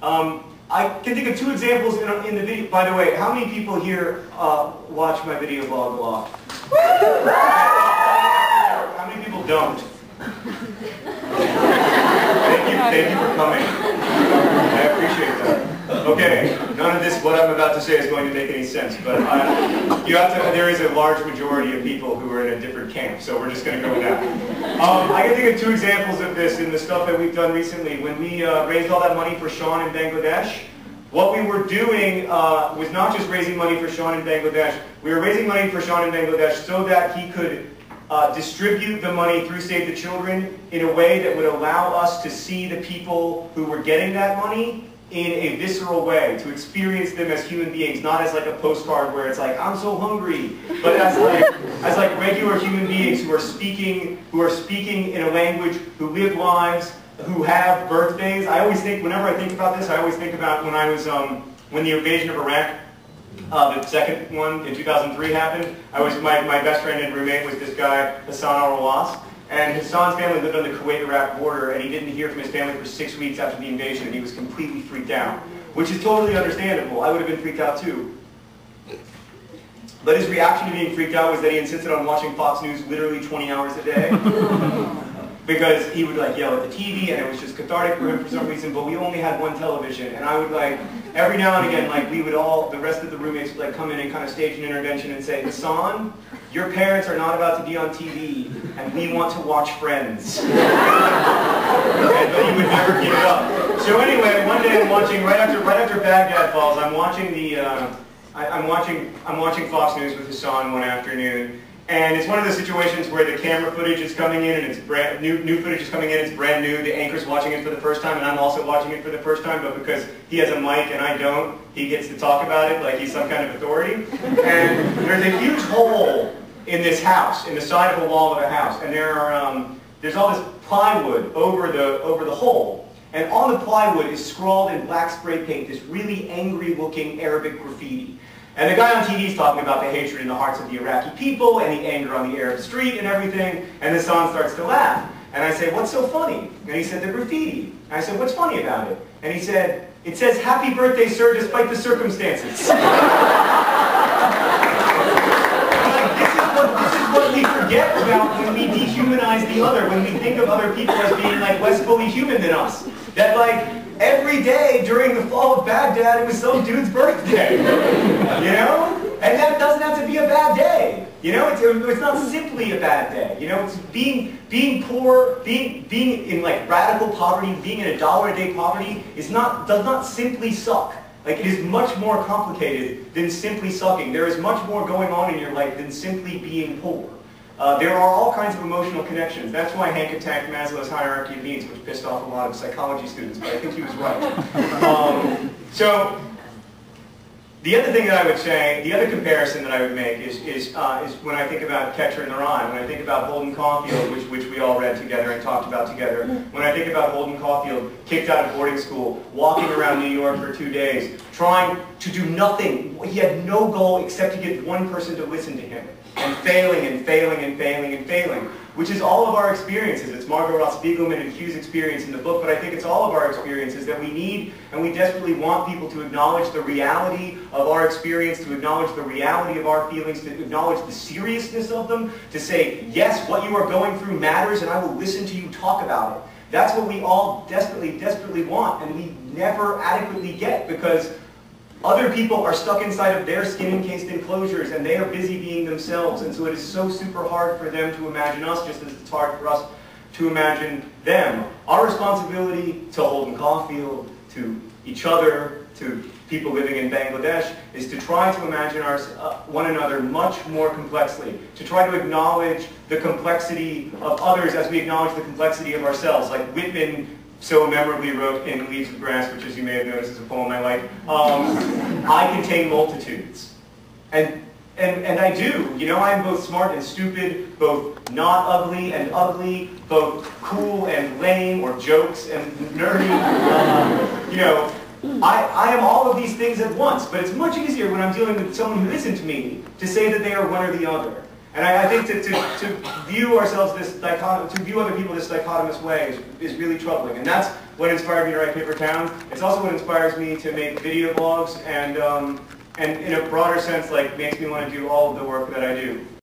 I can think of two examples in the video. By the way, how many people here watch my video blog a lot? How many people don't? Thank you for coming. I appreciate that. Okay, none of this, what I'm about to say, is going to make any sense, but there is a large majority of people who are in a different camp, so we're just going to go with that. I can think of two examples of this in the stuff that we've done recently. When we raised all that money for Sean in Bangladesh, what we were doing was not just raising money for Sean in Bangladesh. We were raising money for Sean in Bangladesh so that he could distribute the money through Save the Children in a way that would allow us to see the people who were getting that money in a visceral way, to experience them as human beings, not as like a postcard where it's like, I'm so hungry, but as like regular human beings who are speaking in a language, who live lives, who have birthdays. I always think, whenever I think about this, I always think about when I was, when the invasion of Iraq, the second one in 2003 happened. My best friend and roommate was this guy, Hassan al-Rawas. And Hassan's family lived on the Kuwait-Iraq border, and he didn't hear from his family for 6 weeks after the invasion, and he was completely freaked out, which is totally understandable. I would have been freaked out too. But his reaction to being freaked out was that he insisted on watching Fox News literally 20 hours a day. Because he would like yell at the TV, and it was just cathartic for him for some reason, but we only had one television, and I would like, every now and again, like we would all, the rest of the roommates would like come in and kind of stage an intervention and say, Hassan, your parents are not about to be on TV, and we want to watch Friends. But he would never give it up. So anyway, one day I'm watching, right after Baghdad falls, I'm watching I'm watching Fox News with Hassan one afternoon. And it's one of those situations where the camera footage is coming in, and it's new footage is coming in, it's brand new, the anchor's watching it for the first time, and I'm also watching it for the first time, but because he has a mic and I don't, he gets to talk about it like he's some kind of authority. And there's a huge hole in this house, in the side of a wall of a house, and there's all this plywood over the hole. And on the plywood is scrawled in black spray paint this really angry-looking Arabic graffiti. And the guy on TV is talking about the hatred in the hearts of the Iraqi people and the anger on the Arab street and everything, and Hassan starts to laugh. And I say, what's so funny? And he said, the graffiti. And I said, what's funny about it? And he said, it says, happy birthday, sir, despite the circumstances. This is what we forget about when we dehumanize the other, when we think of other people as being like less fully human than us. That like, every day during the fall of Baghdad, it was some dude's birthday, you know? And that doesn't have to be a bad day, you know? It's not simply a bad day, you know? It's being poor, being in like radical poverty, being in $1-a-day poverty does not simply suck. Like, it is much more complicated than simply sucking. There is much more going on in your life than simply being poor. There are all kinds of emotional connections. That's why Hank attacked Maslow's hierarchy of needs, which pissed off a lot of psychology students, but I think he was right. So, the other thing that I would say, the other comparison that I would make is when I think about Catcher in the Rye, when I think about Holden Caulfield, which we all read together and talked about together, when I think about Holden Caulfield, kicked out of boarding school, walking around New York for 2 days, trying to do nothing. He had no goal except to get one person to listen to him, and failing and failing and failing and failing, which is all of our experiences. It's Margot Ross Spiegelman and Hugh's experience in the book, but I think it's all of our experiences that we need, and we desperately want people to acknowledge the reality of our experience, to acknowledge the reality of our feelings, to acknowledge the seriousness of them, to say, yes, what you are going through matters, and I will listen to you talk about it. That's what we all desperately, desperately want, and we never adequately get, because other people are stuck inside of their skin-encased enclosures, and they are busy being themselves, and so it is so super hard for them to imagine us, just as it's hard for us to imagine them. Our responsibility to Holden Caulfield, to each other, to people living in Bangladesh, is to try to imagine one another much more complexly, to try to acknowledge the complexity of others as we acknowledge the complexity of ourselves, like Whitman so memorably wrote in Leaves of Grass, which, as you may have noticed, is a poem I like, I contain multitudes. And I do. You know, I'm both smart and stupid, both not ugly and ugly, both cool and lame, or jokes and nerdy. You know, I am all of these things at once, but it's much easier when I'm dealing with someone who isn't me to say that they are one or the other. And I think to view ourselves this to view other people this dichotomous way is really troubling. And that's what inspired me to write Paper Town. It's also what inspires me to make video blogs and in a broader sense, like, makes me want to do all of the work that I do.